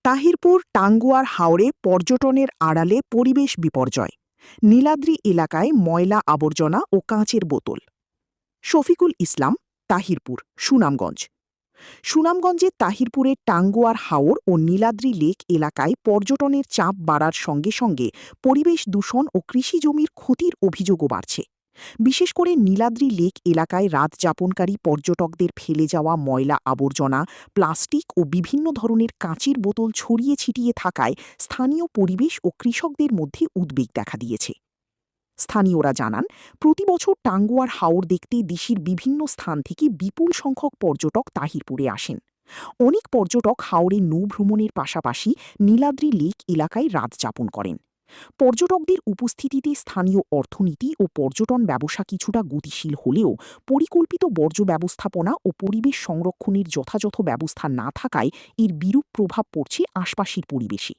তাহিরপুর টাঙ্গুয়ার হাওরে পর্যটনের আড়ালে পরিবেশ বিপর্যয়, নীলাদ্রি এলাকায় ময়লা আবর্জনা ও কাঁচের বোতল। শফিকুল ইসলাম, তাহিরপুর, সুনামগঞ্জ। সুনামগঞ্জের তাহিরপুরের টাঙ্গুয়ার হাওর ও নীলাদ্রি লেক এলাকায় পর্যটনের চাপ বাড়ার সঙ্গে সঙ্গে পরিবেশ দূষণ ও কৃষিজমির ক্ষতির অভিযোগও বাড়ছে। বিশেষ করে নীলাদ্রি লেক এলাকায় রাত যাপনকারী পর্যটকদের ফেলে যাওয়া ময়লা আবর্জনা, প্লাস্টিক ও বিভিন্ন ধরনের কাঁচের বোতল ছড়িয়ে ছিটিয়ে থাকায় স্থানীয় পরিবেশ ও কৃষকদের মধ্যে উদ্বেগ দেখা দিয়েছে। স্থানীয়রা জানান, প্রতি বছর টাঙ্গুয়ার হাওর দেখতে দেশের বিভিন্ন স্থান থেকে বিপুল সংখ্যক পর্যটক তাহিরপুরে আসেন। অনেক পর্যটক হাওরে নৌভ্রমণের পাশাপাশি নীলাদ্রি লেক এলাকায় রাত যাপন করেন। পর্যটকদের উপস্থিতিতে স্থানীয় অর্থনীতি ও পর্যটন ব্যবসা কিছুটা গতিশীল হলেও পরিকল্পিত বর্জ্য ব্যবস্থাপনা ও পরিবেশ সংরক্ষণের যথাযথ ব্যবস্থা না থাকায় এর বিরূপ প্রভাব পড়ছে আশপাশের পরিবেশে।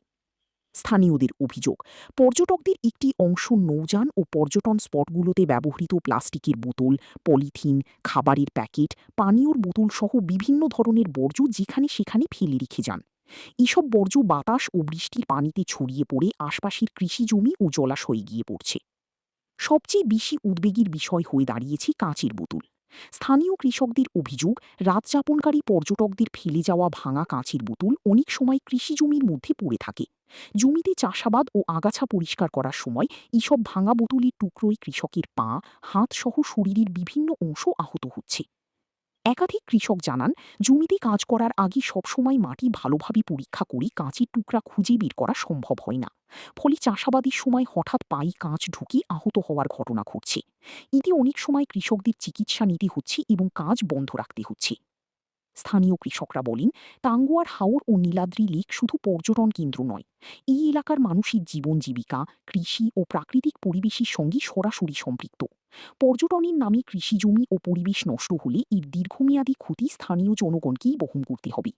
স্থানীয়দের অভিযোগ, পর্যটকদের একটি অংশ নৌযান ও পর্যটন স্পটগুলোতে ব্যবহৃত প্লাস্টিকের বোতল, পলিথিন, খাবারের প্যাকেট, পানীয়র বোতল সহ বিভিন্ন ধরনের বর্জ্য যেখানে সেখানে ফেলে রেখে যান। এসব বর্জ্য বাতাস ও বৃষ্টির পানিতে ছড়িয়ে পড়ে আশপাশের কৃষিজমি ও জলাশয়ে গিয়ে পড়ছে। সবচেয়ে বেশি উদ্বেগের বিষয় হয়ে দাঁড়িয়েছে কাঁচের বোতল। স্থানীয় কৃষকদের অভিযোগ, রাত যাপনকারী পর্যটকদের ফেলে যাওয়া ভাঙা কাঁচের বোতল অনেক সময় কৃষিজমির মধ্যে পড়ে থাকে। জমিতে চাষাবাদ ও আগাছা পরিষ্কার করার সময় এসব ভাঙা বোতলের টুকরোয় কৃষকের পা, হাত সহ শরীরের বিভিন্ন অংশ আহত হচ্ছে। একাধিক কৃষক জানান, জমিতে কাজ করার আগে সবসময় মাটি ভালোভাবে পরীক্ষা করে কাঁচের টুকরা খুঁজে বের করা সম্ভব হয় না। ফলে চাষাবাদের সময় হঠাৎ পায়ে কাঁচ ঢুকে আহত হওয়ার ঘটনা ঘটছে। এতে অনেক সময় কৃষকদের চিকিৎসা নিতে হচ্ছে এবং কাজ বন্ধ রাখতে হচ্ছে। স্থানীয় কৃষকরা বলেন, টাঙ্গুয়ার হাওর ও নীলাদ্রি লেক শুধু পর্যটন কেন্দ্র নয়, এই এলাকার মানুষের জীবন জীবিকা, কৃষি ও প্রাকৃতিক পরিবেশের সঙ্গে সরাসরি সম্পৃক্ত। পর্যটনের নামে কৃষিজমি ও পরিবেশ নষ্ট হলে এর দীর্ঘমেয়াদী ক্ষতি স্থানীয় জনগণকেই বহন করতে হবে।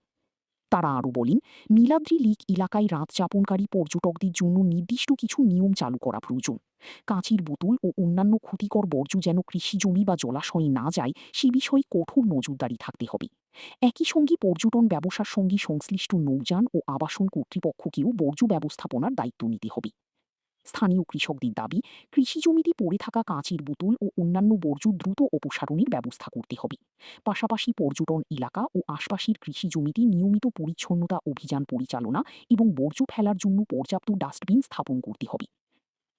তারা আরও বলেন, নীলাদ্রি লেক এলাকায় রাত যাপনকারী পর্যটকদের জন্য নির্দিষ্ট কিছু নিয়ম চালু করা প্রয়োজন। কাঁচের বোতল ও অন্যান্য ক্ষতিকর বর্জ্য যেন কৃষিজমি বা জলাশয়ে না যায় সে বিষয়ে কঠোর নজরদারি থাকতে হবে। একই সঙ্গে পর্যটন ব্যবসার সঙ্গে সংশ্লিষ্ট নৌযান ও আবাসন কর্তৃপক্ষকেও বর্জ্য ব্যবস্থাপনার দায়িত্ব নিতে হবে। স্থানীয় কৃষকদের দাবি, কৃষিজমিতে পড়ে থাকা কাঁচের বোতল ও অন্যান্য বর্জ্য দ্রুত অপসারণের ব্যবস্থা করতে হবে। পাশাপাশি পর্যটন এলাকা ও আশপাশের কৃষিজমিতে নিয়মিত পরিচ্ছন্নতা অভিযান পরিচালনা এবং বর্জ্য ফেলার জন্য পর্যাপ্ত ডাস্টবিন স্থাপন করতে হবে।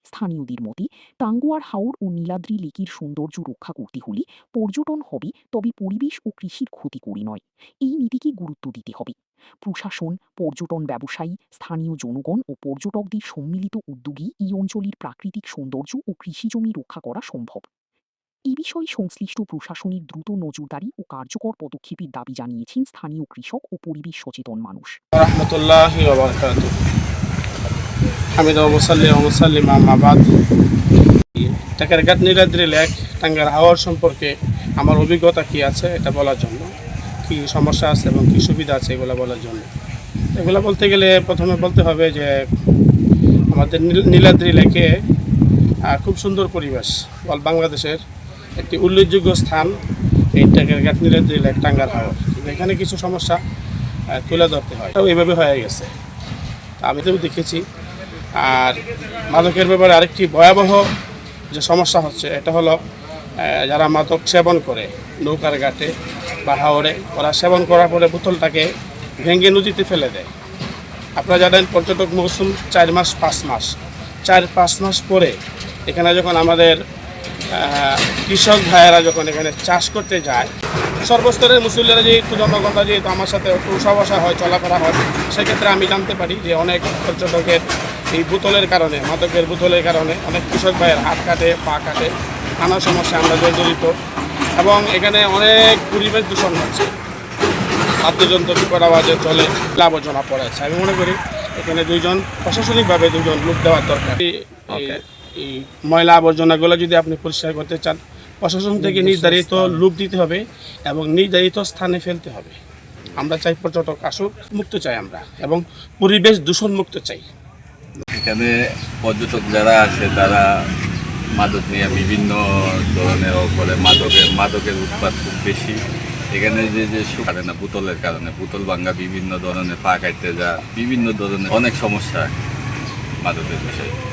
স্থানীয়দের মতে, টাঙ্গুয়ার হাওর ও নীলাদ্রি লেকের সৌন্দর্য রক্ষা করতে হলে পর্যটন হবে, তবে পরিবেশ ও কৃষির ক্ষতি করে নয়। এই নীতিকে গুরুত্ব দিতে হবে। প্রশাসন, পর্যটন ব্যবসায়ী, স্থানীয় জনগণ ও পর্যটকদের সম্মিলিত উদ্যোগেই এই অঞ্চলের প্রাকৃতিক সৌন্দর্য ও কৃষিজমি রক্ষা করা সম্ভব। এ বিষয়ে সংশ্লিষ্ট প্রশাসনের দ্রুত নজরদারি ও কার্যকর পদক্ষেপের দাবি জানিয়েছেন স্থানীয় কৃষক ও পরিবেশ সচেতন মানুষ। টাঙ্গারঘাট নীলাদ্রি লেক, টাঙ্গার হাওর সম্পর্কে আমার অভিজ্ঞতা কী আছে এটা বলার জন্য, কী সমস্যা আছে এবং কী সুবিধা আছে এগুলো বলার জন্য। এগুলো বলতে গেলে প্রথমে বলতে হবে যে আমাদের নীলাদ্রি লেকে খুব সুন্দর পরিবেশ, বাংলাদেশের একটি উল্লেখযোগ্য স্থান এই টাঙ্গারঘাট নীলাদ্রি লেক, টাঙ্গার হাওর। এখানে কিছু সমস্যা তুলে ধরতে হয়, এইভাবে হয়ে গেছে, আমি তো দেখেছি। আর মাদকের ব্যাপারে আরেকটি ভয়াবহ যে সমস্যা হচ্ছে, এটা হলো যারা মাদক সেবন করে নৌকার ঘাটে বা হাওরে, ওরা সেবন করার পরে বোতলটাকে ভেঙে নদীতে ফেলে দেয়। আপনারা জানেন, পর্যটক মৌসুম 4 মাস 5 মাস, 4-5 মাস পরে এখানে যখন আমাদের কৃষক ভাইয়েরা যখন এখানে চাষ করতে যায়, সর্বস্তরের মুসল্লিরা যেহেতু, জনগণরা যেহেতু আমার সাথে উঠা বসা হয়, চলাফেরা হয়, সেক্ষেত্রে আমি জানতে পারি যে অনেক পর্যটকের এই বোতলের কারণে, মাদকের বোতলের কারণে অনেক কৃষক ভাইয়ের হাত কাটে, পা কাটে, নানা সমস্যা আমরা জর্জরিত, এবং এখানে অনেক পরিবেশ দূষণ হচ্ছে। বাদ্যযন্ত্র বিকট আওয়াজে চলে, আবর্জনা পড়েছে। আমি মনে করি এখানে প্রশাসনিকভাবে 2জন লোক দেওয়ার দরকার। এই ময়লা আবর্জনাগুলো যদি আপনি পরিষ্কার করতে চান, প্রশাসন থেকে নির্ধারিত লোক দিতে হবে এবং নির্ধারিত স্থানে ফেলতে হবে। আমরা চাই পর্যটক আসুক, মুক্ত চাই আমরা, এবং পরিবেশ দূষণ মুক্ত চাই। এখানে পর্যটক যারা আসে তারা মাদক নিয়ে বিভিন্ন ধরনের করে, মাদকের উৎপাদ খুব বেশি। এখানে যে সুখারে না বোতলের কারণে বোতল ভাঙ্গা, বিভিন্ন ধরনের পা কাটতে যা, বিভিন্ন ধরনের অনেক সমস্যা মাদকের বিষয়ে।